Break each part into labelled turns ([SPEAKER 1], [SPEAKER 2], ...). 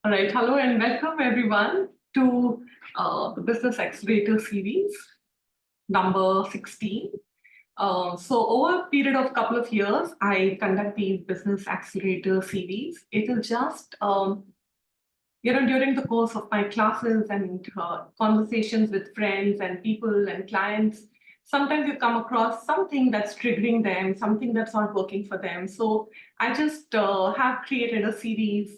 [SPEAKER 1] All right, hello and welcome everyone to the Business Accelerator series, number 16. So over a period of a couple of years, I conduct these Business Accelerator series. It is just, during the course of my classes and conversations with friends and people and clients, sometimes you come across something that's triggering them, something that's not working for them. So I just have created a series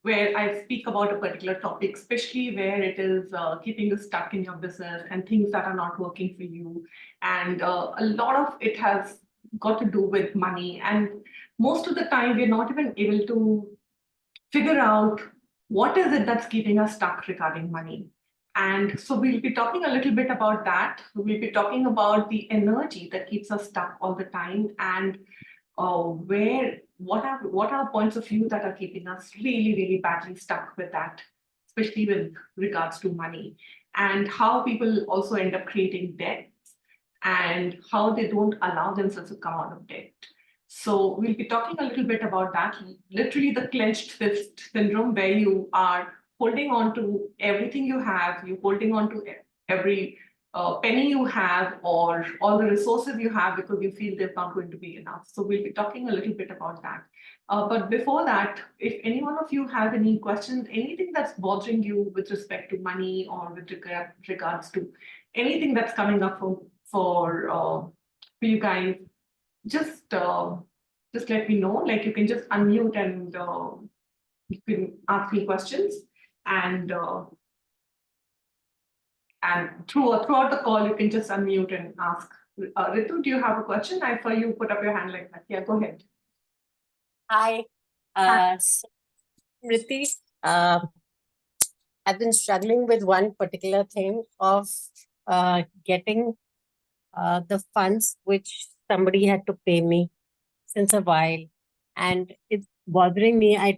[SPEAKER 1] where I speak about a particular topic, especially where it is keeping you stuck in your business and things that are not working for you. And a lot of it has got to do with money. And most of the time, we're not even able to figure out what is it that's keeping us stuck regarding money. And so we'll be talking a little bit about that. We'll be talking about the energy that keeps us stuck all the time and what are points of view that are keeping us really badly stuck with that, especially with regards to money, and how people also end up creating debts and how they don't allow themselves to come out of debt. So we'll be talking a little bit about that, literally the clenched fist syndrome, where you are holding on to everything you have, you're holding on to every penny you have or all the resources you have because you feel they're not going to be enough. So we'll be talking a little bit about that. But before that, if any one of you have any questions, anything that's bothering you with respect to money or with regards to anything that's coming up for you guys, just let me know. Like, you can just unmute and you can ask me questions, and throughout the call you can just unmute and ask. Ritu, do you have a question? I saw you put up your hand like that. Yeah, go ahead.
[SPEAKER 2] Hi, so, Riti, I've been struggling with one particular thing of getting the funds which somebody had to pay me since a while, and it's bothering me. I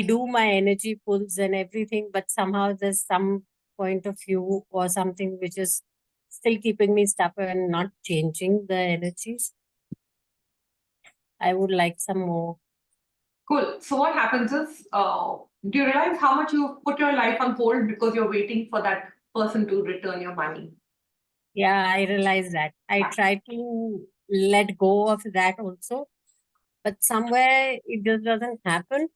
[SPEAKER 2] do my energy pulls and everything, but somehow there's some point of view or something which is still keeping me stuck and not changing the energies. I would like some more.
[SPEAKER 1] Cool. So what happens is, do you realize how much you put your life on hold because you're waiting for that person to return your money?
[SPEAKER 2] Yeah, I realize that. I try to let go of that also, but somewhere it just doesn't happen.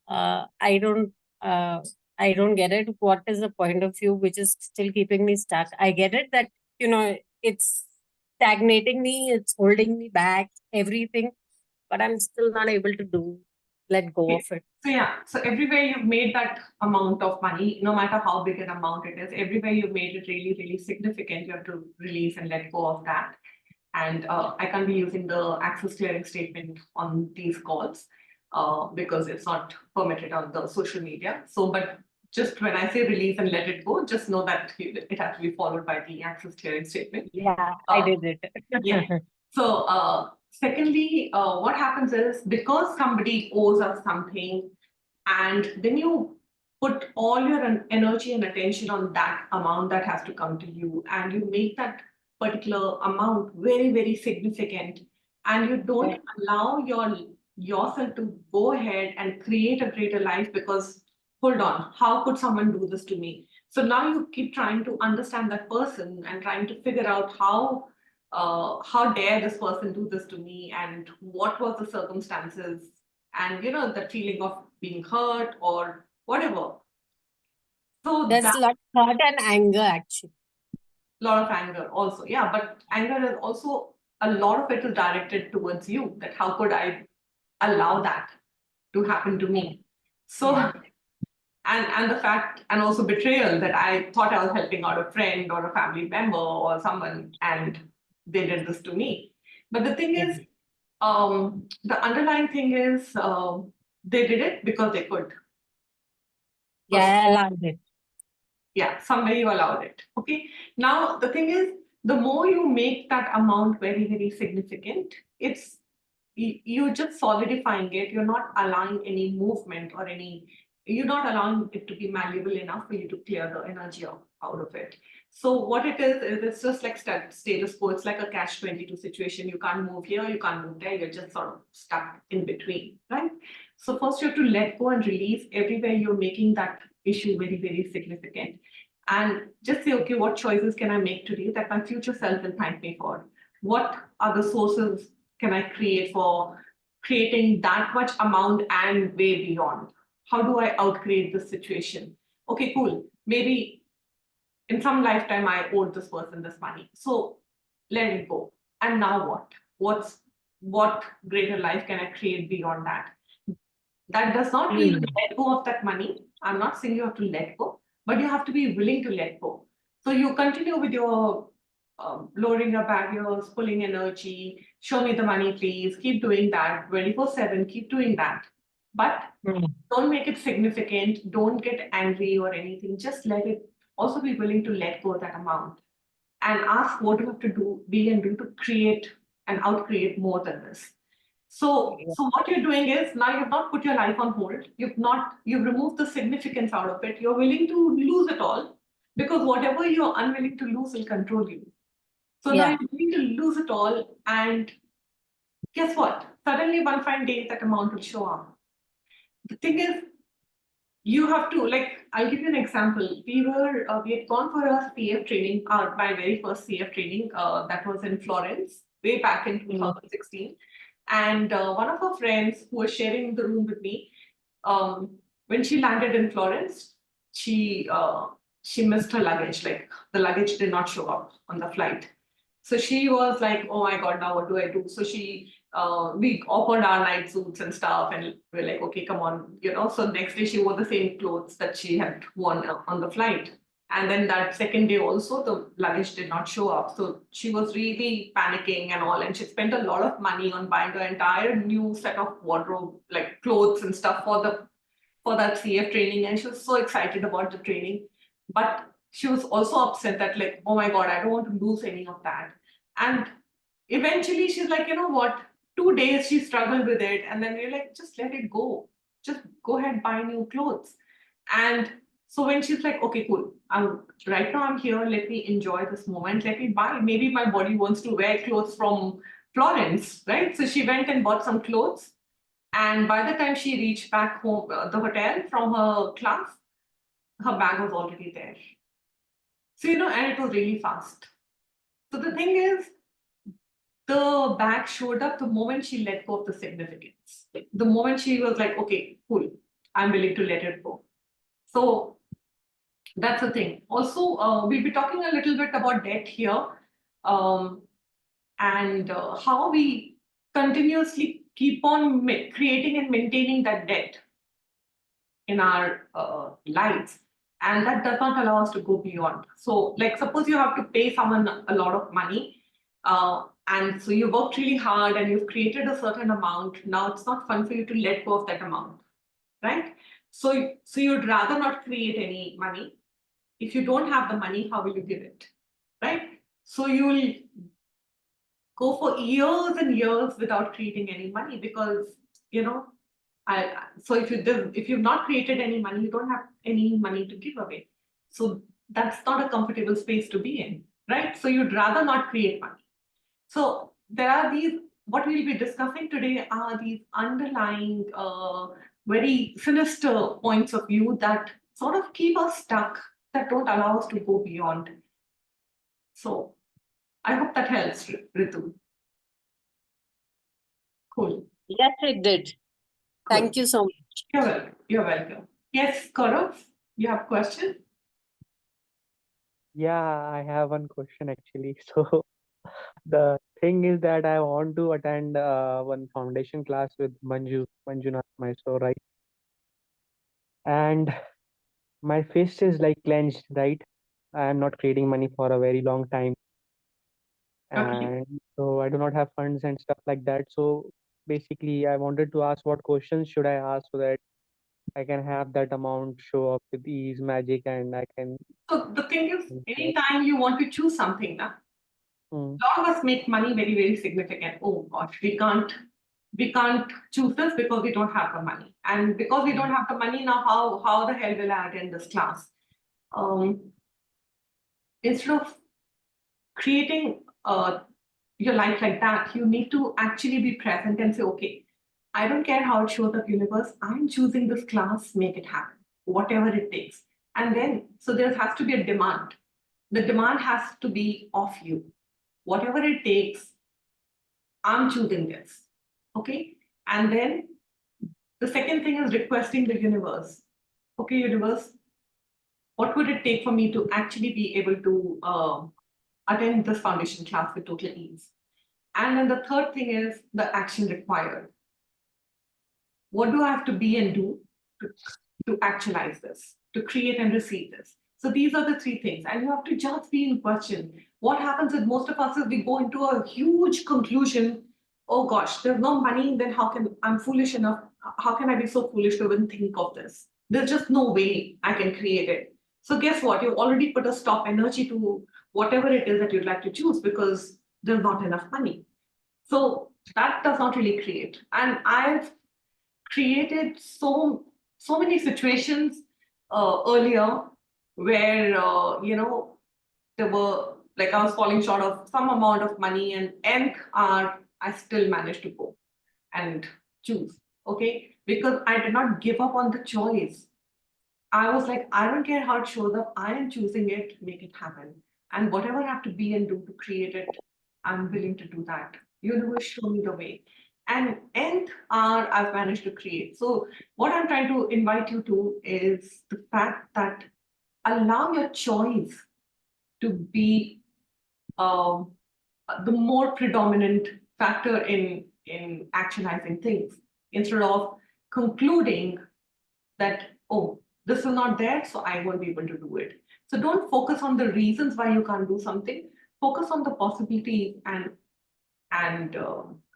[SPEAKER 2] Uh, I don't uh, I don't get it. What is the point of view which is still keeping me stuck? I get it that, it's stagnating me, it's holding me back, everything, but I'm still not able to let go of it.
[SPEAKER 1] So everywhere you've made that amount of money, no matter how big an amount it is, everywhere you've made it really significant, you have to release and let go of that. And I can't be using the access clearing statement on these calls because it's not permitted on the social media. So, but just when I say release and let it go, just know that it has to be followed by the access clearing statement.
[SPEAKER 2] Yeah, I did it.
[SPEAKER 1] Yeah. So, secondly, what happens is, because somebody owes us something, and then you put all your energy and attention on that amount that has to come to you, and you make that particular amount very significant, and you don't allow yourself to go ahead and create a greater life because, hold on, how could someone do this to me? So now you keep trying to understand that person and trying to figure out how dare this person do this to me, and what was the circumstances, and the feeling of being hurt or whatever. So
[SPEAKER 2] There's a lot of hurt and anger, actually.
[SPEAKER 1] Lot of anger also, yeah, but anger is also, a lot of it is directed towards you, that how could I allow that to happen to me. So and the fact, and also betrayal, that I thought I was helping out a friend or a family member or someone, and they did this to me. But the thing is, the underlying thing is, they did it because they could.
[SPEAKER 2] Yeah, I allowed it.
[SPEAKER 1] Yeah, somewhere you allowed it. Okay. Now the thing is, the more you make that amount very significant, you're just solidifying it. You're not allowing any movement or you're not allowing it to be malleable enough for you to clear the energy out of it. So what it is it's just like status quo. It's like a catch-22 situation. You can't move here, you can't move there. You're just sort of stuck in between, right? So first you have to let go and release everywhere you're making that issue very, very significant. And just say, okay, what choices can I make today that my future self will thank me for? What other sources can I create for creating that much amount and way beyond? How do I outcreate this situation? Okay, cool. Maybe in some lifetime I owed this person this money. So let it go. And now what? What greater life can I create beyond that? That does not mean
[SPEAKER 2] Mm.
[SPEAKER 1] let go of that money. I'm not saying you have to let go, but you have to be willing to let go. So you continue with your lowering your barriers, pulling energy, show me the money, please. Keep doing that 24/7, keep doing that. But
[SPEAKER 2] Mm.
[SPEAKER 1] don't make it significant. Don't get angry or anything. Just let it also be willing to let go of that amount and ask what you have to do, be and do to create and outcreate more than this. So what you're doing is now you've not put your life on hold. You've removed the significance out of it. You're willing to lose it all because whatever you're unwilling to lose will control you. So now
[SPEAKER 2] Yeah.
[SPEAKER 1] you're willing to lose it all, and guess what? Suddenly one fine day that amount will show up. The thing is, you have to like. I'll give you an example. We had gone for a CF training, my very first CF training. That was in Florence, way back in
[SPEAKER 2] Mm.
[SPEAKER 1] 2016. And one of her friends who was sharing the room with me, um, when she landed in Florence, she missed her luggage. Like the luggage did not show up on the flight. So she was like, "Oh my God, now what do I do?" So we offered our night suits and stuff, and we're like, "Okay, come on, you know." So next day she wore the same clothes that she had worn on the flight. And then that second day also, the luggage did not show up. So she was really panicking and all. And she spent a lot of money on buying her entire new set of wardrobe, like clothes and stuff for that CF training. And she was so excited about the training. But she was also upset that like, oh my God, I don't want to lose any of that. And eventually she's like, you know what? 2 days she struggled with it. And then we're like, just let it go. Just go ahead, buy new clothes. And so when she's like, okay, cool, right now I'm here, let me enjoy this moment, let me buy. Maybe my body wants to wear clothes from Florence, right? So she went and bought some clothes. And by the time she reached back home, the hotel from her class, her bag was already there. So, and it was really fast. So the thing is, the bag showed up the moment she let go of the significance. The moment she was like, okay, cool, I'm willing to let it go. So that's the thing. Also, we'll be talking a little bit about debt here, um, and how we continuously keep on creating and maintaining that debt in our lives. And that does not allow us to go beyond. So, like, suppose you have to pay someone a lot of money, and so you worked really hard and you've created a certain amount. Now it's not fun for you to let go of that amount, right? So you'd rather not create any money. If you don't have the money, how will you give it, right? So you will go for years and years without creating any money because so if you've not created any money, you don't have any money to give away. So that's not a comfortable space to be in, right? So you'd rather not create money. So there are what we'll be discussing today are these underlying, very sinister points of view that sort of keep us stuck, that don't allow us to go beyond. So I hope that helps, Ritu. Cool.
[SPEAKER 2] Yes, it did.
[SPEAKER 1] Cool.
[SPEAKER 2] Thank you so much.
[SPEAKER 1] You're welcome. You're welcome. Yes, Gaurav, you have a question?
[SPEAKER 3] Yeah, I have one question actually. So the thing is that I want to attend one foundation class with Manjunath Mysore, right? And my fist is like clenched, right? I am not creating money for a very long time,
[SPEAKER 1] Okay.
[SPEAKER 3] and so I do not have funds and stuff like that. So basically, I wanted to ask what questions should I ask so that I can have that amount show up with ease, magic, and I can.
[SPEAKER 1] So the thing is, anytime you want to choose something, now,
[SPEAKER 3] Mm,
[SPEAKER 1] a lot of us make money very, very significant. Oh gosh, we can't choose this because we don't have the money. And because we don't have the money now, how the hell will I attend this class? Um, Instead of creating your life like that, you need to actually be present and say, okay, I don't care how it shows up, universe. I'm choosing this class, make it happen, whatever it takes. And then, so there has to be a demand. The demand has to be of you. Whatever it takes, I'm choosing this. Okay. And then the second thing is requesting the universe. Okay, universe, what would it take for me to actually be able to attend this foundation class with total ease? And then the third thing is the action required. What do I have to be and do to actualize this, to create and receive this? So these are the three things. And you have to just be in question. What happens with most of us is we go into a huge conclusion. Oh gosh, there's no money, then how can I'm foolish enough? How can I be so foolish to even think of this? There's just no way I can create it. So guess what? You've already put a stop energy to whatever it is that you'd like to choose because there's not enough money. So that does not really create. And I've created so many situations earlier where there were like I was falling short of some amount of money, and nth hour I still managed to go and choose. Okay, because I did not give up on the choice. I was like, I don't care how it shows up. I am choosing it, make it happen. And whatever I have to be and do to create it, I'm willing to do that. Universe, show me the way. And nth hour I've managed to create. So what I'm trying to invite you to is the fact that allow your choice to be the more predominant factor in actualizing things instead of concluding that, oh, this is not there, so I won't be able to do it. So don't focus on the reasons why you can't do something. Focus on the possibilities and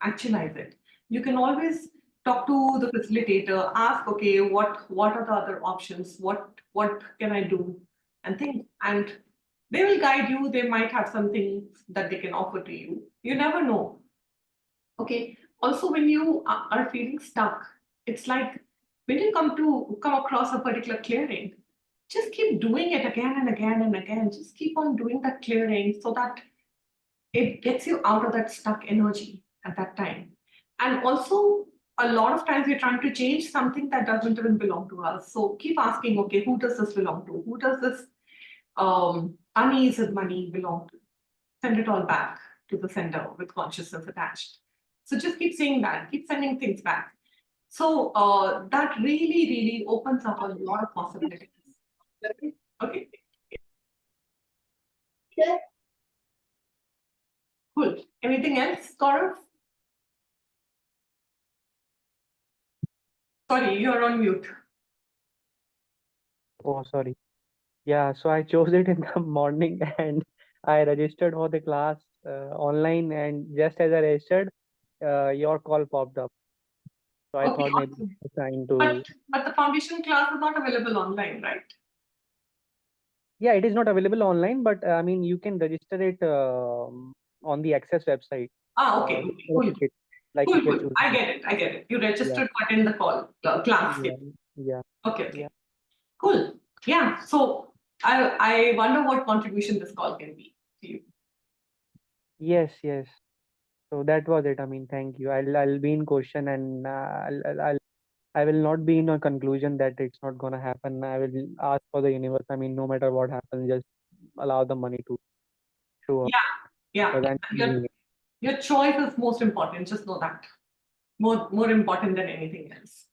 [SPEAKER 1] actualize it. You can always talk to the facilitator, ask, okay, what are the other options? What can I do? And think, and they will guide you. They might have something that they can offer to you. You never know. Okay. Also, when you are feeling stuck, it's like when you come across a particular clearing, just keep doing it again and again and again. Just keep on doing that clearing so that it gets you out of that stuck energy at that time. And also, a lot of times we're trying to change something that doesn't even belong to us. So keep asking, okay, who does this belong to? Who does this unease of money belong to? Send it all back to the sender with consciousness attached. So just keep saying that, keep sending things back. So that really opens up a lot of possibilities. Okay. Cool. Anything else, Gaurav? Sorry, you're on mute.
[SPEAKER 3] Oh, sorry. Yeah, so I chose it in the morning and I registered for the class online, and just as I registered, your call popped up. So I
[SPEAKER 1] Okay,
[SPEAKER 3] thought maybe
[SPEAKER 1] awesome.
[SPEAKER 3] it's a sign to.
[SPEAKER 1] But the foundation class is not available online, right?
[SPEAKER 3] Yeah, it is not available online, but I mean, you can register it on the Access website.
[SPEAKER 1] Okay,
[SPEAKER 3] For a
[SPEAKER 1] cool.
[SPEAKER 3] ticket, like if you're
[SPEAKER 1] Cool.
[SPEAKER 3] choosing.
[SPEAKER 1] I get it. You
[SPEAKER 3] Yeah,
[SPEAKER 1] registered to attend the class.
[SPEAKER 3] yeah, yeah,
[SPEAKER 1] Okay.
[SPEAKER 3] yeah.
[SPEAKER 1] Cool. Yeah. So I wonder what contribution this call can be to you.
[SPEAKER 3] Yes, yes. So that was it. I mean, thank you. I'll be in question, and I will not be in a conclusion that it's not gonna happen. I will ask for the universe. I mean, no matter what happens, just allow the money to show up,
[SPEAKER 1] Yeah.
[SPEAKER 3] because I'm
[SPEAKER 1] Your
[SPEAKER 3] choosing it.
[SPEAKER 1] your choice is most important. Just know that. More important than anything else.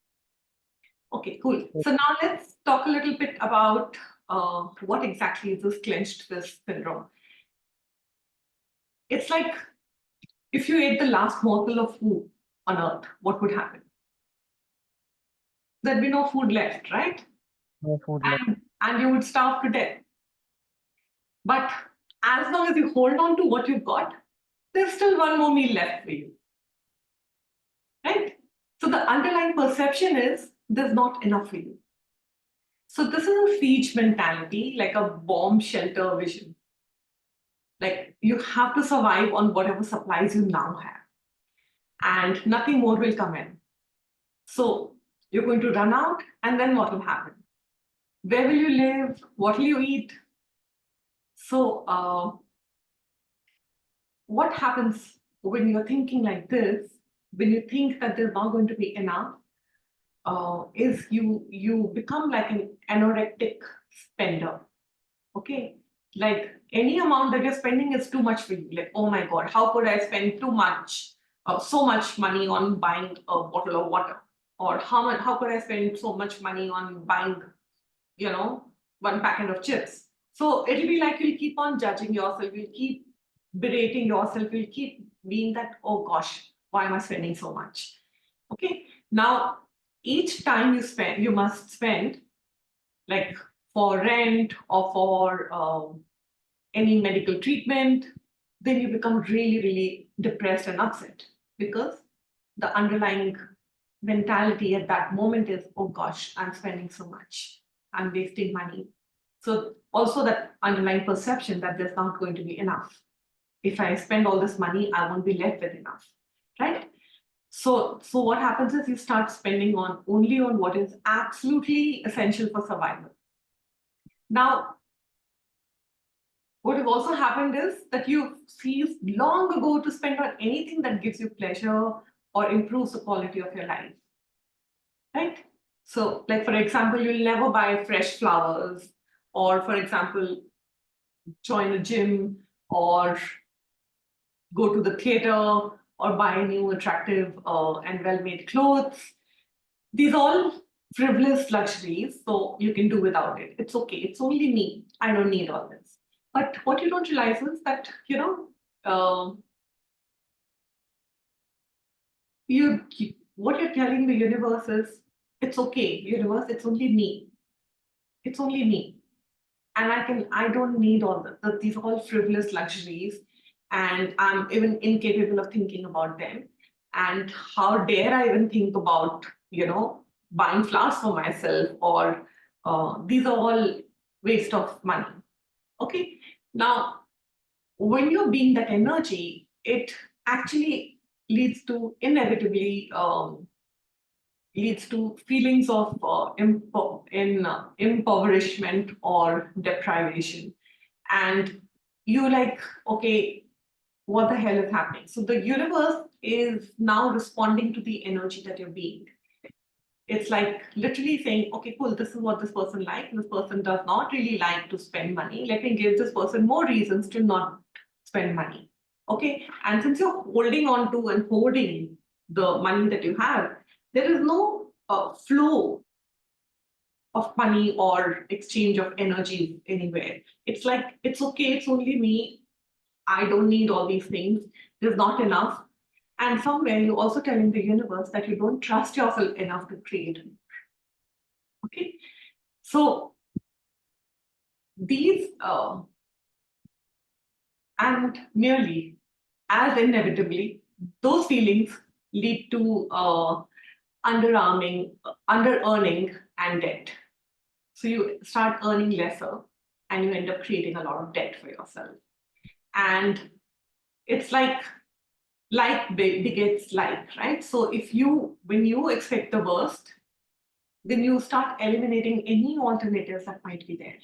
[SPEAKER 1] Okay, cool. So now let's talk a little bit about what exactly is this clenched fist syndrome. It's like if you ate the last morsel of food on earth, what would happen? There'd be no food left, right?
[SPEAKER 3] No food left.
[SPEAKER 1] And you would starve to death. But as long as you hold on to what you've got, there's still one more meal left for you, right? So the underlying perception is there's not enough for you. So this is a siege mentality, like a bomb shelter vision. Like you have to survive on whatever supplies you now have, and nothing more will come in. So you're going to run out, and then what will happen? Where will you live? What will you eat? So what happens when you're thinking like this? when you think that there's not going to be enough, is you become like an anorectic spender. Okay, like any amount that you're spending is too much for you. Like, oh my God, how could I spend too much, so much money on buying a bottle of water? Or how could I spend so much money on buying, one packet of chips? So it'll be like you'll keep on judging yourself, you'll keep berating yourself, you'll keep being that, oh gosh, why am I spending so much? Okay, now each time you spend, you must spend, like for rent or for any medical treatment, then you become really, really depressed and upset because the underlying mentality at that moment is, oh gosh, I'm spending so much, I'm wasting money. So also that underlying perception that there's not going to be enough. If I spend all this money, I won't be left with enough, right? So what happens is you start spending only on what is absolutely essential for survival. Now, what have also happened is that you've ceased long ago to spend on anything that gives you pleasure or improves the quality of your life, right? So, like for example, you'll never buy fresh flowers, or for example, join a gym, or go to the theater, or buy new attractive and well-made clothes. These are all frivolous luxuries, so you can do without it. It's okay. It's only me. I don't need all this. But what you don't realize is that, what you're telling the universe is, it's okay, universe, it's only me. It's only me. And I don't need all these are all frivolous luxuries, and I'm even incapable of thinking about them. And how dare I even think about, buying flowers for myself, or these are all waste of money. Okay. Now, when you're being that energy, it actually leads to inevitably leads to feelings of impoverishment or deprivation. And you're like, okay, what the hell is happening? So the universe is now responding to the energy that you're being. It's like literally saying, okay, cool, this is what this person likes. This person does not really like to spend money. Let me give this person more reasons to not spend money. Okay. And since you're holding on to and hoarding the money that you have, there is no flow of money or exchange of energy anywhere. It's like, it's okay, it's only me. I don't need all these things. There's not enough. And somewhere you're also telling the universe that you don't trust yourself enough to create. Okay. So these, and nearly as inevitably, those feelings lead to under-earning, and debt. So you start earning lesser and you end up creating a lot of debt for yourself. And it's like begets like, right? So when you expect the worst, then you start eliminating any alternatives that might be there,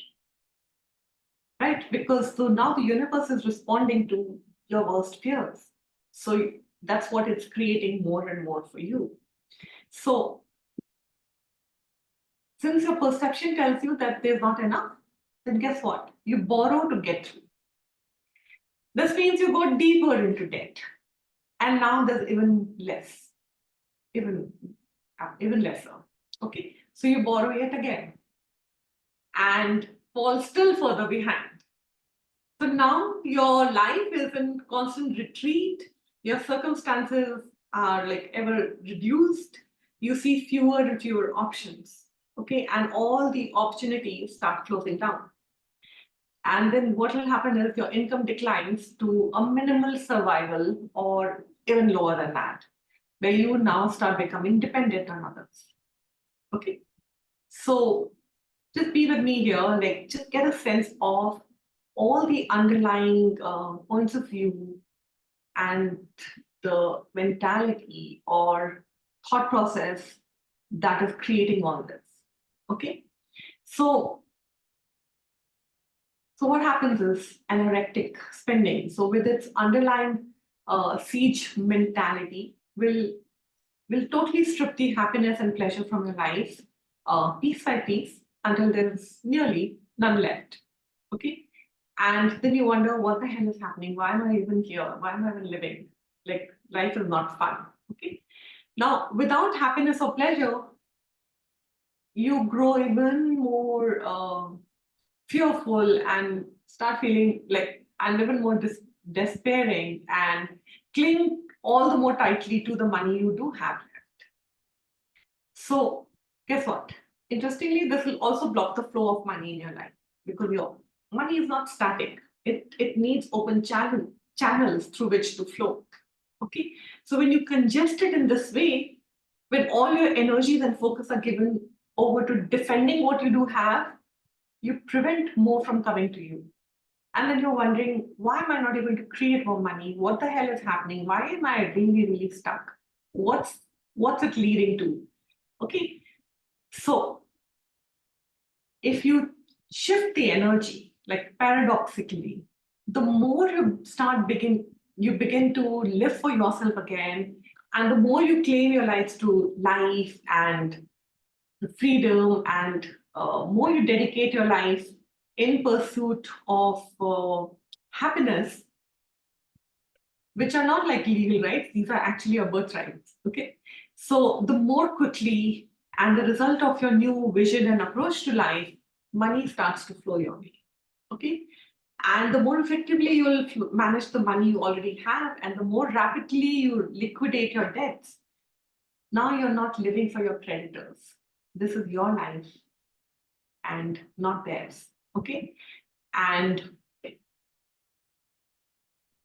[SPEAKER 1] right? Because so now the universe is responding to your worst fears. So that's what it's creating more and more for you. So since your perception tells you that there's not enough, then guess what? You borrow to get through. This means you go deeper into debt. And now there's even less, even lesser. Okay, so you borrow yet again and fall still further behind. So now your life is in constant retreat. Your circumstances are like ever reduced. You see fewer and fewer options. Okay, and all the opportunities start closing down. And then what will happen is your income declines to a minimal survival or even lower than that, where you now start becoming dependent on others. Okay. So just be with me here, like just get a sense of all the underlying points of view and the mentality or thought process that is creating all this. Okay. So what happens is anorectic spending. So with its underlying siege mentality will will totally strip the happiness and pleasure from your life, piece by piece, until there's nearly none left. Okay. And then you wonder, what the hell is happening? Why am I even here? Why am I even living? Like, life is not fun. Okay. Now, without happiness or pleasure, you grow even more fearful and start feeling like, and even more despairing, and cling all the more tightly to the money you do have. So, guess what? Interestingly, this will also block the flow of money in your life, because your money is not static. It needs open channels through which to flow. Okay. So when you congest it in this way, when all your energies and focus are given over to defending what you do have, you prevent more from coming to you. And then you're wondering, why am I not able to create more money? What the hell is happening? Why am I really, really stuck? What's it leading to? Okay. So if you shift the energy, like paradoxically, the more you begin to live for yourself again, and the more you claim your rights to life and the freedom, and more you dedicate your life in pursuit of happiness, which are not like legal rights, these are actually your birthrights. Okay. So the more quickly, and the result of your new vision and approach to life, money starts to flow your way. Okay. And the more effectively you will manage the money you already have, and the more rapidly you liquidate your debts, now you're not living for your creditors. This is your life and not theirs. Okay. And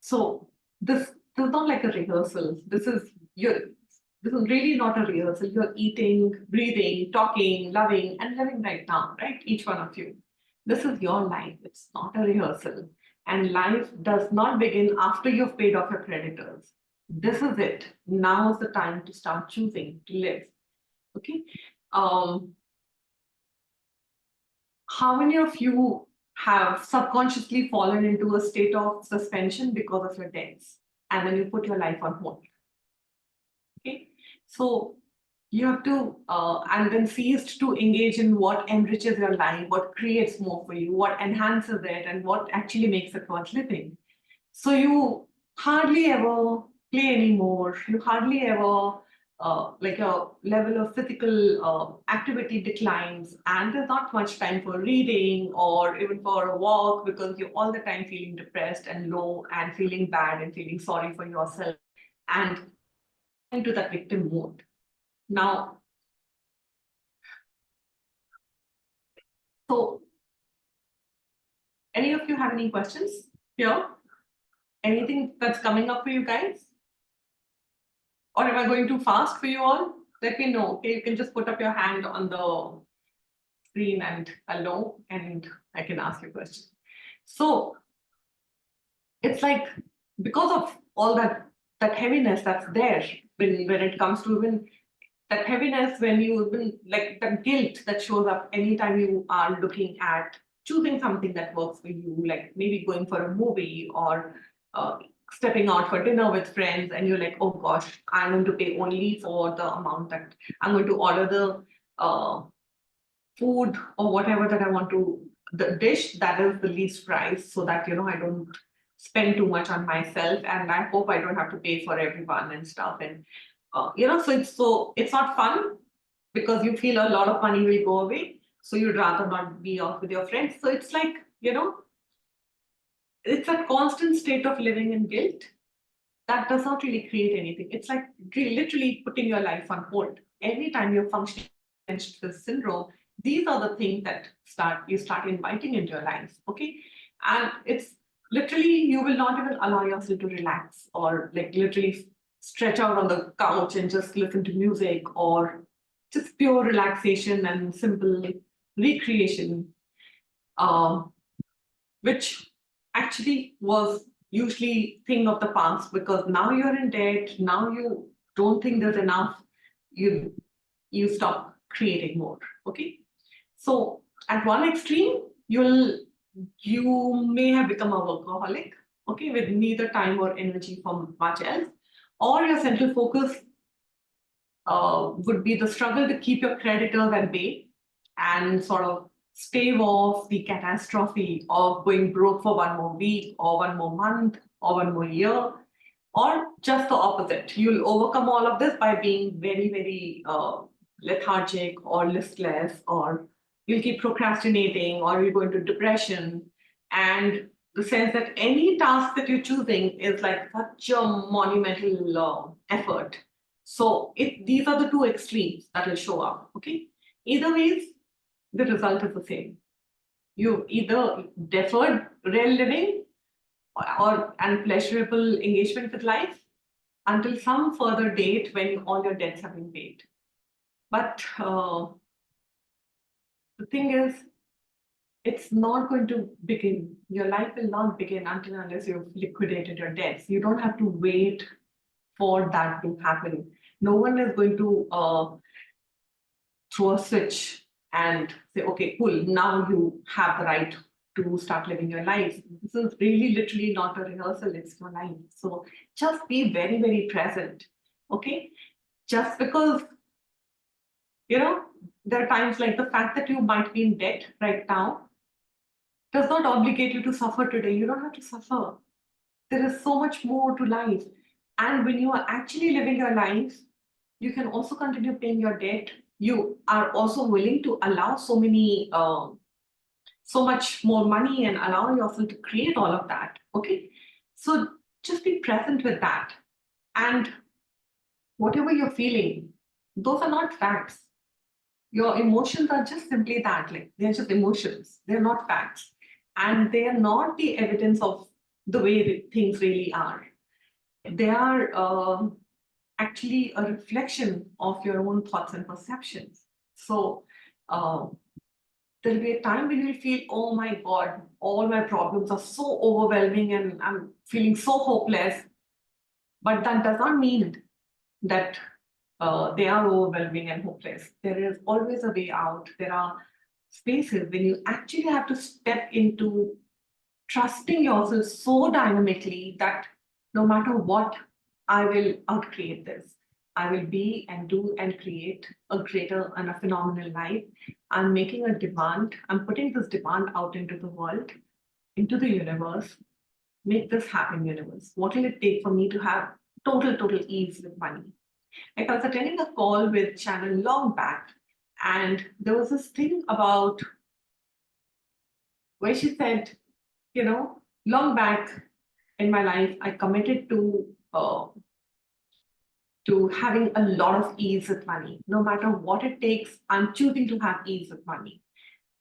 [SPEAKER 1] so this is not like a rehearsal. This is really not a rehearsal. You're eating, breathing, talking, loving, and living right now, right? Each one of you. This is your life. It's not a rehearsal. And life does not begin after you've paid off your creditors. This is it. Now is the time to start choosing to live. Okay. Um, how many of you have subconsciously fallen into a state of suspension because of your debts, and then you put your life on hold? Okay, so you have to, and then ceased to engage in what enriches your life, what creates more for you, what enhances it, and what actually makes it worth living. So you hardly ever play anymore. You hardly ever, like your level of physical activity declines, and there's not much time for reading or even for a walk, because you're all the time feeling depressed and low and feeling bad and feeling sorry for yourself and into that victim mode. Now, so any of you have any questions here? Anything that's coming up for you guys? Or am I going too fast for you all? Let me know. Okay, you can just put up your hand on the screen and I'll know, and I can ask you questions. So it's like, because of all that heaviness that's there when it comes to even that heaviness, when you even like the guilt that shows up anytime you are looking at choosing something that works for you, like maybe going for a movie or stepping out for dinner with friends, and you're like, oh gosh, I'm going to pay only for the amount that I'm going to order the food or whatever that I want to, the dish that is the least price, so that, I don't spend too much on myself, and I hope I don't have to pay for everyone and stuff. And so it's not fun, because you feel a lot of money will go away, so you'd rather not be out with your friends. So it's like, it's a constant state of living in guilt that does not really create anything. It's like literally putting your life on hold. Every time you're functioning against this syndrome, these are the things that you start inviting into your life. Okay. And it's literally, you will not even allow yourself to relax, or like literally stretch out on the couch and just listen to music, or just pure relaxation and simple recreation, um, which actually was usually thing of the past, because now you're in debt, now you don't think there's enough, you you stop creating more. Okay. So at one extreme, you may have become a workaholic, okay, with neither time or energy for much else, or your central focus would be the struggle to keep your creditors at bay and sort of stave off the catastrophe of going broke for one more week or one more month or one more year, or just the opposite. You'll overcome all of this by being very, very lethargic or listless, or you'll keep procrastinating, or you'll go into depression. And the sense that any task that you're choosing is like such a monumental effort. So these are the two extremes that will show up, okay? Either ways, the result is the same. You either deferred real living and pleasurable engagement with life until some further date when all your debts have been paid. But the thing is, it's not going to begin. Your life will not begin unless you've liquidated your debts. You don't have to wait for that to happen. No one is going to throw a switch and say, okay, cool, now you have the right to start living your life. This is really literally not a rehearsal, it's your life. So just be very, very present, okay? Just because, there are times like the fact that you might be in debt right now does not obligate you to suffer today. You don't have to suffer. There is so much more to life. And when you are actually living your life, you can also continue paying your debt. You are also willing to allow so much more money and allow yourself to create all of that, okay? So just be present with that. And whatever you're feeling, those are not facts. Your emotions are just simply that, like they're just emotions. They're not facts. And they are not the evidence of the way that things really are. They are actually a reflection of your own thoughts and perceptions. So there'll be a time when you'll feel, oh my God, all my problems are so overwhelming and I'm feeling so hopeless. But that does not mean that they are overwhelming and hopeless. There is always a way out. There are spaces when you actually have to step into trusting yourself so dynamically that no matter what, I will outcreate this. I will be and do and create a greater and a phenomenal life. I'm making a demand. I'm putting this demand out into the world, into the universe. Make this happen, universe. What will it take for me to have total ease with money? Like I was attending a call with Shannon long back, and there was this thing about where she said, long back in my life, I committed to having a lot of ease with money. No matter what it takes, I'm choosing to have ease with money.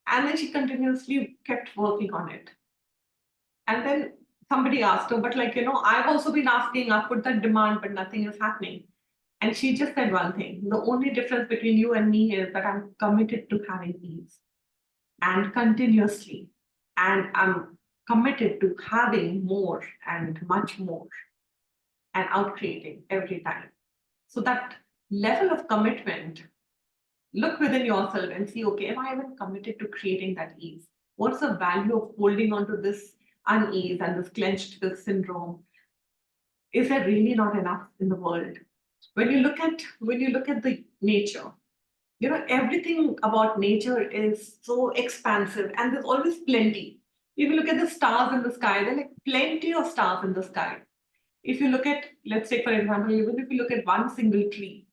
[SPEAKER 1] And then she continuously kept working on it. And then somebody asked her, but I've also been asking, I've put that demand, but nothing is happening. And she just said one thing: the only difference between you and me is that I'm committed to having ease and continuously. And I'm committed to having more and much more and out creating every time. So that level of commitment, look within yourself and see, okay, am I even committed to creating that ease? What's the value of holding on to this unease and this clenched this syndrome? Is there really not enough in the world? When you look at the nature, everything about nature is so expansive and there's always plenty. If you look at the stars in the sky, there are like plenty of stars in the sky. If you look at, let's say, for example, even if you look at one single tree,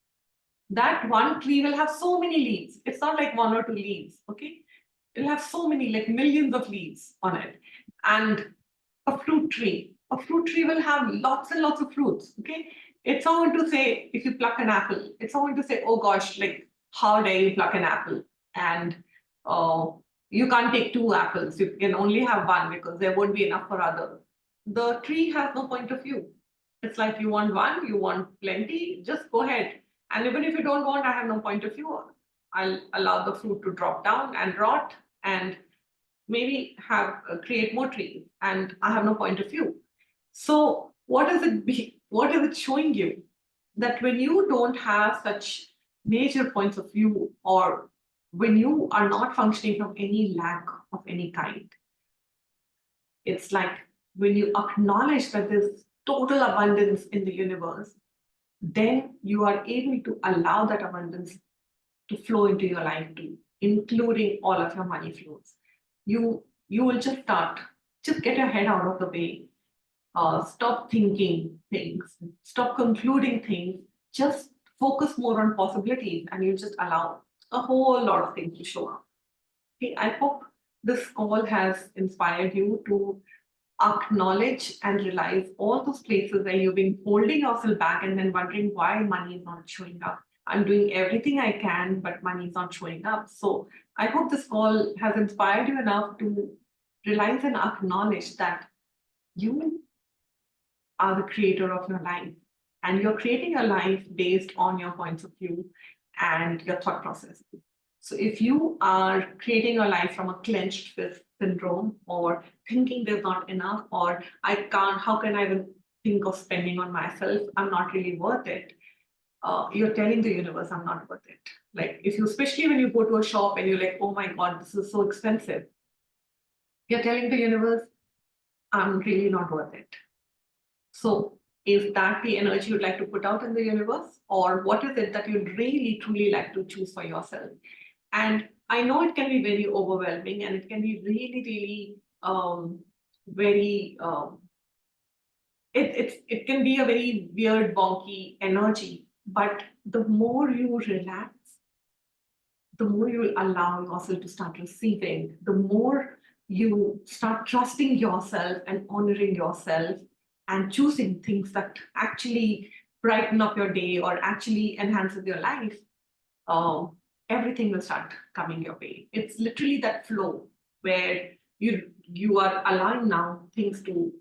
[SPEAKER 1] that one tree will have so many leaves. It's not like one or two leaves, okay? It'll have so many, like millions of leaves on it. And a fruit tree will have lots and lots of fruits, okay? It's not going to say, if you pluck an apple, it's not going to say, oh gosh, like, how dare you pluck an apple? And you can't take two apples, you can only have one because there won't be enough for others. The tree has no point of view. It's like, you want one, you want plenty, just go ahead. And even if you don't want, I have no point of view. I'll allow the fruit to drop down and rot and maybe create more trees, and I have no point of view. So what is it showing you? That when you don't have such major points of view, or when you are not functioning from any lack of any kind, it's like when you acknowledge that there's total abundance in the universe, then you are able to allow that abundance to flow into your life too, including all of your money flows. You will just get your head out of the way. Stop thinking things, stop concluding things, just focus more on possibilities, and you just allow a whole lot of things to show up. Okay, I hope this call has inspired you to acknowledge and realize all those places where you've been holding yourself back and then wondering why money is not showing up. I'm doing everything I can, but money is not showing up. So I hope this call has inspired you enough to realize and acknowledge that you are the creator of your life, and you're creating a life based on your points of view and your thought processes. So if you are creating a life from a clenched fist syndrome, or thinking there's not enough, or I can't, how can I even think of spending on myself? I'm not really worth it. You're telling the universe, I'm not worth it. Like if you, especially when you go to a shop and you're like, oh my God, this is so expensive. You're telling the universe, I'm really not worth it. So is that the energy you'd like to put out in the universe? Or what is it that you'd really, truly like to choose for yourself? And I know it can be very overwhelming, and it can be really, really very, it can be a very weird, wonky energy. But the more you relax, the more you will allow yourself to start receiving, the more you start trusting yourself and honoring yourself and choosing things that actually brighten up your day or actually enhances your life, everything will start coming your way. It's literally that flow where you are allowing now things to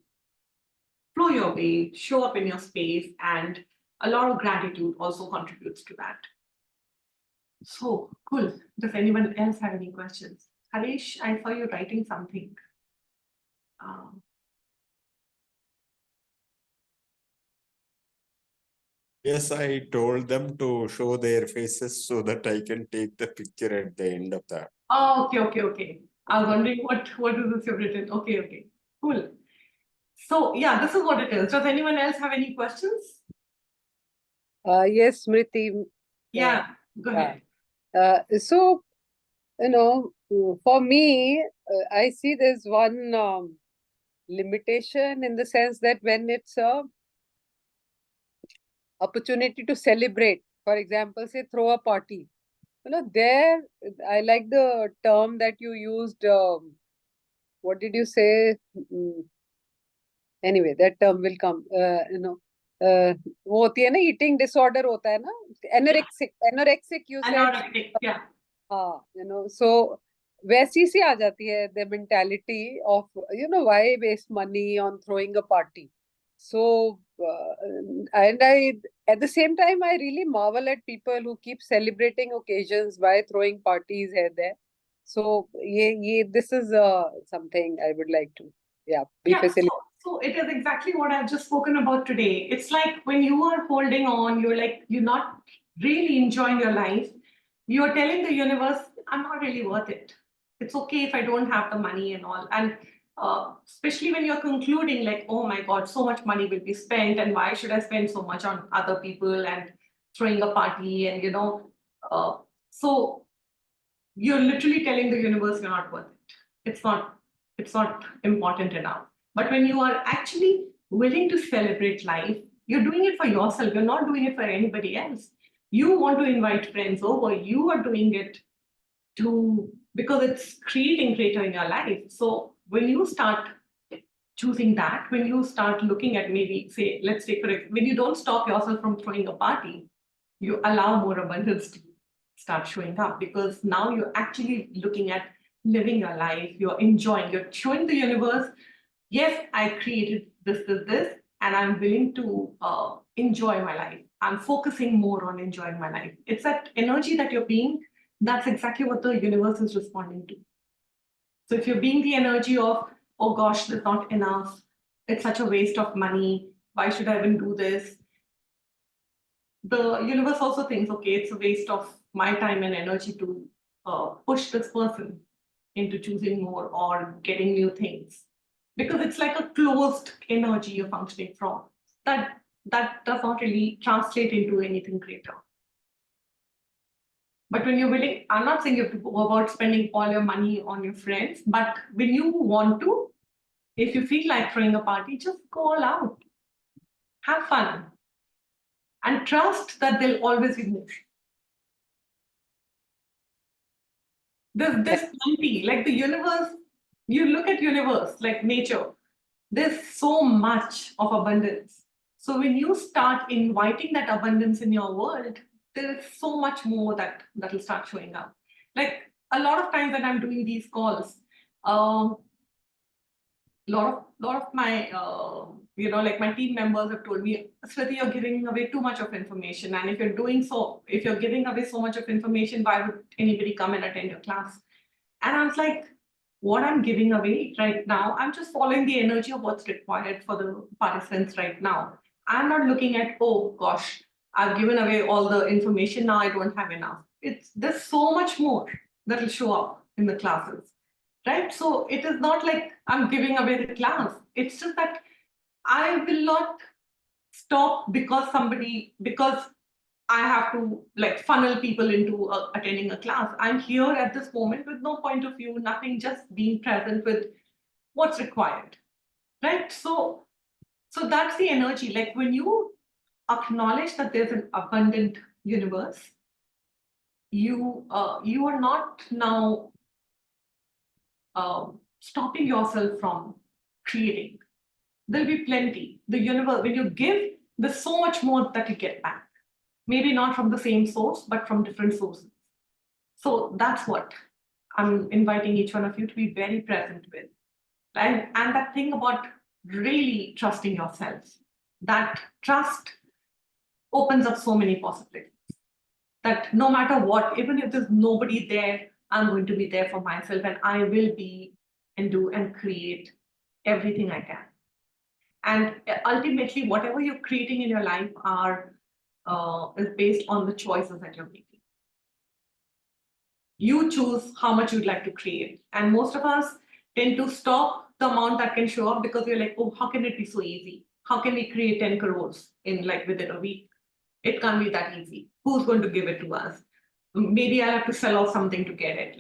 [SPEAKER 1] flow your way, show up in your space, and a lot of gratitude also contributes to that. So cool. Does anyone else have any questions? Harish, I saw you writing something.
[SPEAKER 4] Yes, I told them to show their faces so that I can take the picture at the end of that.
[SPEAKER 1] Oh, okay. I was wondering what is this you've written? Okay, cool. So yeah, this is what it is. Does anyone else have any questions?
[SPEAKER 5] Yes, Smriti.
[SPEAKER 1] Yeah, go ahead.
[SPEAKER 5] So, for me, I see there's one limitation in the sense that when it's a opportunity to celebrate, for example, say throw a party, there I like the term that you used. What did you say? Anyway, that term will come. वो होती है ना, eating disorder होता है ना, anorexic you said.
[SPEAKER 1] Anorexic, yeah.
[SPEAKER 5] हाँ, so वैसी सी आ जाती है the mentality of why waste money on throwing a party. So and I at the same time I really marvel at people who keep celebrating occasions by throwing parties here there. So this is something I would like to be facilitated.
[SPEAKER 1] So it is exactly what I've just spoken about today. It's like when you are holding on, you're not really enjoying your life. You're telling the universe, I'm not really worth it. It's okay if I don't have the money and all. And especially when you're concluding like, oh my God, so much money will be spent, and why should I spend so much on other people and throwing a party, and so you're literally telling the universe you're not worth it. It's not important enough. But when you are actually willing to celebrate life, you're doing it for yourself. You're not doing it for anybody else. You want to invite friends over. You are doing it because it's creating greater in your life. So when you start choosing that, when you start looking at maybe, say, let's take when you don't stop yourself from throwing a party, you allow more abundance to start showing up, because now you're actually looking at living your life, you're enjoying, you're showing the universe, yes, I created this, and I'm willing to enjoy my life. I'm focusing more on enjoying my life. It's that energy that you're being, that's exactly what the universe is responding to. So if you're being the energy of, oh gosh, there's not enough, it's such a waste of money, why should I even do this? The universe also thinks, okay, it's a waste of my time and energy to push this person into choosing more or getting new things, because it's like a closed energy you're functioning from. That that does not really translate into anything greater. But when you're willing, I'm not saying you have to go about spending all your money on your friends, but when you want to, if you feel like throwing a party, just go all out. Have fun. And trust that there'll always be more. There's plenty, like the universe, you look at universe, like nature, there's so much of abundance. So when you start inviting that abundance in your world, there is so much more that'll start showing up. Like a lot of times when I'm doing these calls, lot of my like my team members have told me, Smriti, you're giving away too much of information, and if you're giving away so much of information, why would anybody come and attend your class? And I was like, what I'm giving away right now, I'm just following the energy of what's required for the participants right now. I'm not looking at, oh gosh, I've given away all the information, now I don't have enough. There's so much more that will show up in the classes. Right? So it is not like I'm giving away the class. It's just that I will not stop because I have to like funnel people into attending a class. I'm here at this moment with no point of view, nothing, just being present with what's required. Right? So that's the energy. Like when you acknowledge that there's an abundant universe, you are not now stopping yourself from creating. There'll be plenty. The universe, when you give, there's so much more that you get back. Maybe not from the same source, but from different sources. So that's what I'm inviting each one of you to be very present with. And that thing about really trusting yourself, that trust opens up so many possibilities. That no matter what, even if there's nobody there, I'm going to be there for myself, and I will be and do and create everything I can. And ultimately, whatever you're creating in your life is based on the choices that you're making. You choose how much you'd like to create. And most of us tend to stop the amount that can show up because we're like, oh, how can it be so easy? How can we create 10 crores within a week? It can't be that easy. Who's going to give it to us? Maybe I'll have to sell off something to get it.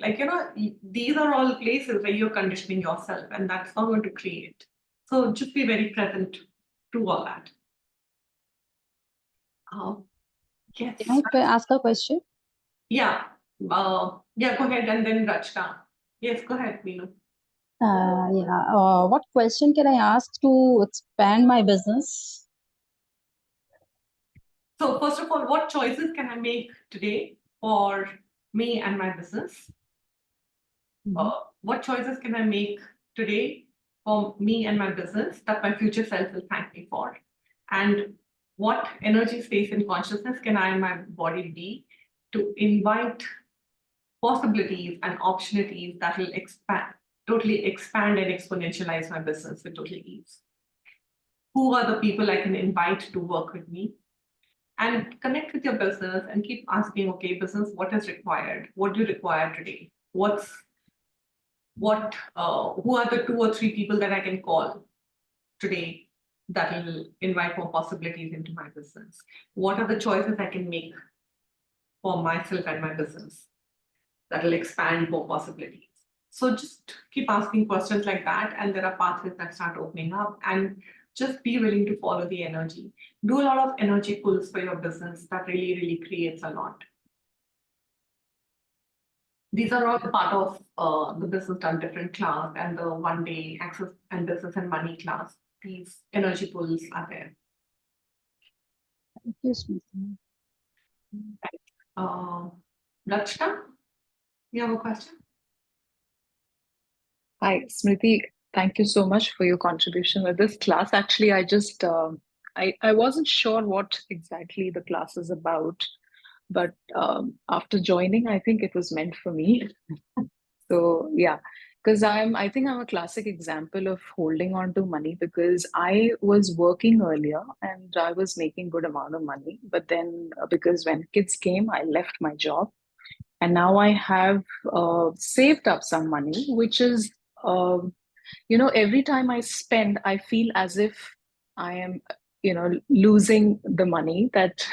[SPEAKER 1] These are all places where you're conditioning yourself, and that's not going to create. So just be very present to all that. Yes.
[SPEAKER 6] Can I ask a question?
[SPEAKER 1] Yeah. Go ahead, and then Rachna. Yes, go ahead, Meenu.
[SPEAKER 6] What question can I ask to expand my business?
[SPEAKER 1] So first of all, what choices can I make today for me and my business? What choices can I make today for me and my business that my future self will thank me for? And what energy, space, and consciousness can I and my body be to invite possibilities and opportunities that will totally expand and exponentialize my business with total ease? Who are the people I can invite to work with me? And connect with your business and keep asking, okay, business, what is required? What do you require today? Who are the 2 or 3 people that I can call today that will invite more possibilities into my business? What are the choices I can make for myself and my business that will expand more possibilities? So just keep asking questions like that, and there are pathways that start opening up, and just be willing to follow the energy. Do a lot of energy pulls for your business that really, really creates a lot. These are all part of the Business Done Different class and the 1-day Access and Business and Money class. These energy pulls are there.
[SPEAKER 6] Thank you, Smriti.
[SPEAKER 1] Rachna, you have a question?
[SPEAKER 7] Hi, Smriti. Thank you so much for your contribution with this class. Actually, I wasn't sure what exactly the class is about, but after joining, I think it was meant for me. So yeah, because I think I'm a classic example of holding on to money, because I was working earlier and I was making good amount of money, but then because when kids came, I left my job, and now I have saved up some money, which is every time I spend, I feel as if I am losing the money that.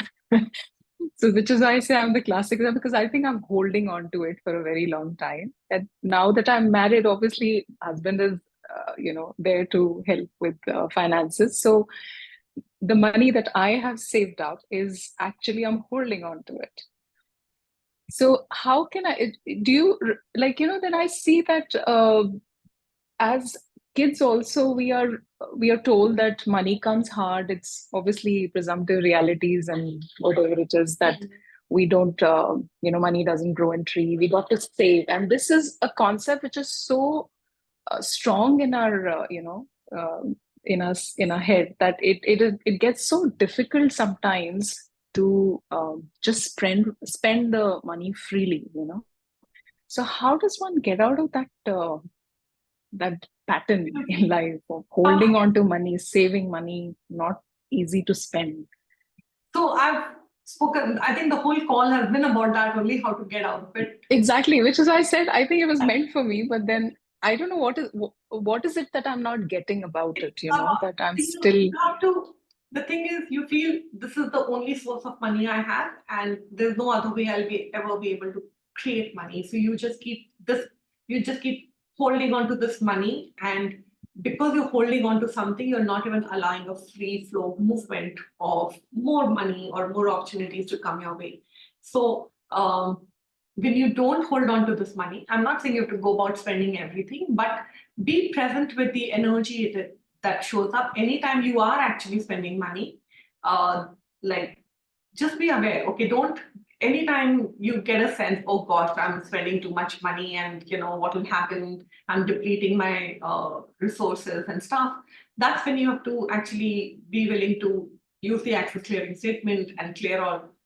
[SPEAKER 7] So, which is why I say I'm the classic example, because I think I'm holding on to it for a very long time. And now that I'm married, obviously, husband is, there to help with finances. So, the money that I have saved up is actually I'm holding on to it. So, how can do you then I see that as kids also we are told that money comes hard. It's obviously presumptive realities and whatever it is that we don't money doesn't grow in tree. We got to save, and this is a concept which is so strong in our in our head that it gets so difficult sometimes to just spend the money freely. So how does one get out of that pattern in life of holding on to money, saving money, not easy to spend?
[SPEAKER 1] So I've spoken, I think the whole call has been about that only, how to get out of it.
[SPEAKER 7] Exactly, which is why I said I think it was meant for me, but then I don't know what is it that I'm not getting about it, that I'm still.
[SPEAKER 1] You have to, the thing is, you feel this is the only source of money I have, and there's no other way I'll ever be able to create money. So you just keep holding on to this money, and because you're holding on to something, you're not even allowing a free flow movement of more money or more opportunities to come your way. So when you don't hold on to this money, I'm not saying you have to go about spending everything, but be present with the energy that shows up anytime you are actually spending money. Like, just be aware. Okay, don't. Anytime you get a sense, oh gosh, I'm spending too much money, and what will happen? I'm depleting my resources and stuff. That's when you have to actually be willing to use the access clearing statement and clear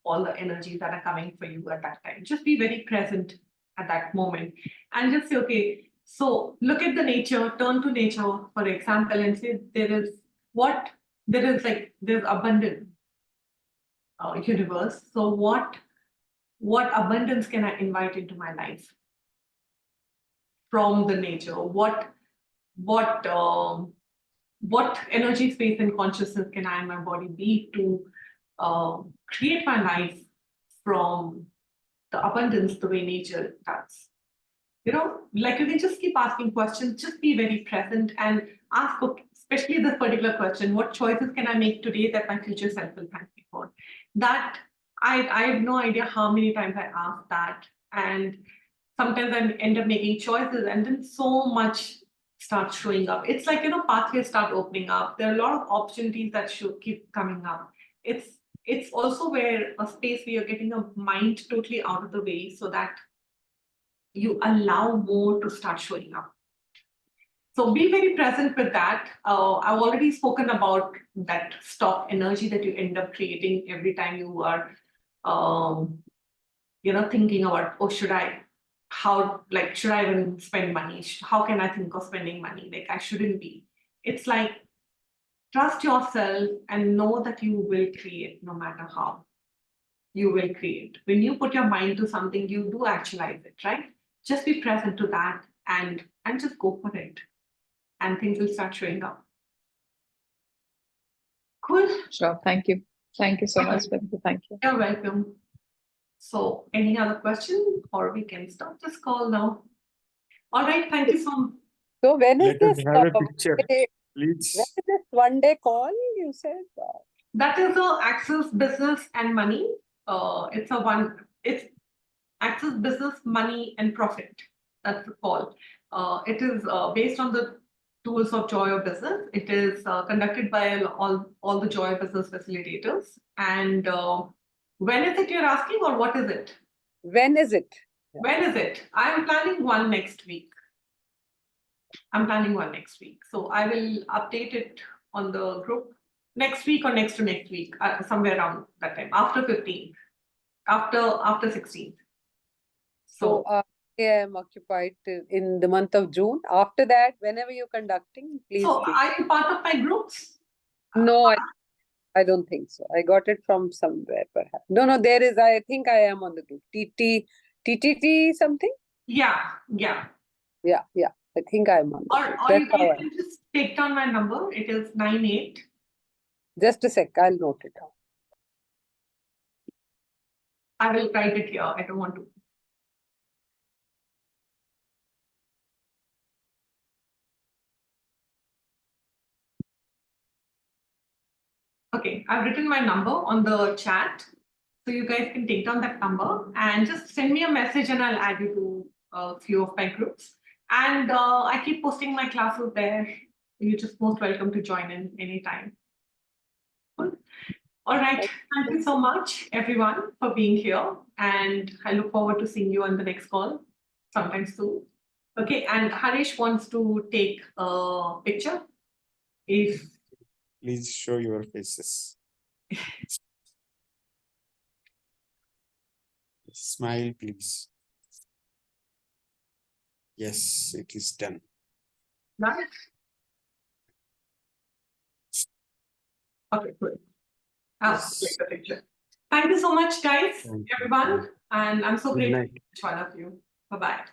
[SPEAKER 1] all the energies that are coming for you at that time. Just be very present at that moment and just say, okay, so look at the nature, turn to nature, for example, and say there's abundant universe. So what abundance can I invite into my life from the nature? What energy, space, and consciousness can I and my body be to create my life from the abundance the way nature does? Like, you can just keep asking questions, just be very present and ask, especially this particular question, what choices can I make today that my future self will thank me for? That I have no idea how many times I ask that. And sometimes I end up making choices and then so much starts showing up. It's like, pathways start opening up. There are a lot of opportunities that should keep coming up. It's also where a space where you're getting a mind totally out of the way so that you allow more to start showing up. So be very present with that. I've already spoken about that stock energy that you end up creating every time you are, thinking about, oh, should I even spend money? How can I think of spending money? Like, I shouldn't be. It's like, trust yourself and know that you will create no matter how. You will create. When you put your mind to something, you do actualize it, right? Just be present to that and just go for it. And things will start showing up. Cool.
[SPEAKER 7] Sure. Thank you. Thank you so much. Thank you.
[SPEAKER 1] You're welcome. So any other question, or we can stop this call now? All right. Thank you so much.
[SPEAKER 5] So when is
[SPEAKER 4] Let us
[SPEAKER 5] this?
[SPEAKER 4] have a picture,
[SPEAKER 5] When
[SPEAKER 4] please.
[SPEAKER 5] is this one-day call? You said.
[SPEAKER 1] That is the Access Business and Money. It's Access Business, Money and Profit. That's the call. It is based on the tools of Joy of Business. It is conducted by all the Joy of Business facilitators. And when is it you're asking, or what is it?
[SPEAKER 5] When is it?
[SPEAKER 1] When is it? I'm planning one next week. So I will update it on the group next week or next to next week, somewhere around that time, after 15th, after 16th.
[SPEAKER 5] So I am occupied in the month of June. After that, whenever you're conducting, please.
[SPEAKER 1] So are you part of my groups?
[SPEAKER 5] No, I don't think so. I got it from somewhere, perhaps. No, there is. I think I am on the group. TTT something?
[SPEAKER 1] Yeah.
[SPEAKER 5] Yeah. I think I'm on the group.
[SPEAKER 1] Or you can just take down my number. It is 98
[SPEAKER 5] Just a sec, I'll note it down.
[SPEAKER 1] I will write it here. I don't want to. Okay, I've written my number on the chat. So you guys can take down that number and just send me a message and I'll add you to a few of my groups. And I keep posting my classes there. You're just most welcome to join in anytime. Cool. All right. Thank you so much, everyone, for being here. And I look forward to seeing you on the next call sometime soon. Okay. And Harish wants to take a picture. If
[SPEAKER 4] Please show your faces. Smile, please. Yes, it is done.
[SPEAKER 1] not. Okay, good. I'll
[SPEAKER 4] Yes.
[SPEAKER 1] take the picture. Thank you so much, guys,
[SPEAKER 4] Thank you.
[SPEAKER 1] everyone. And I'm so
[SPEAKER 3] Good
[SPEAKER 1] grateful
[SPEAKER 3] night.
[SPEAKER 1] to each one of you. Bye-bye.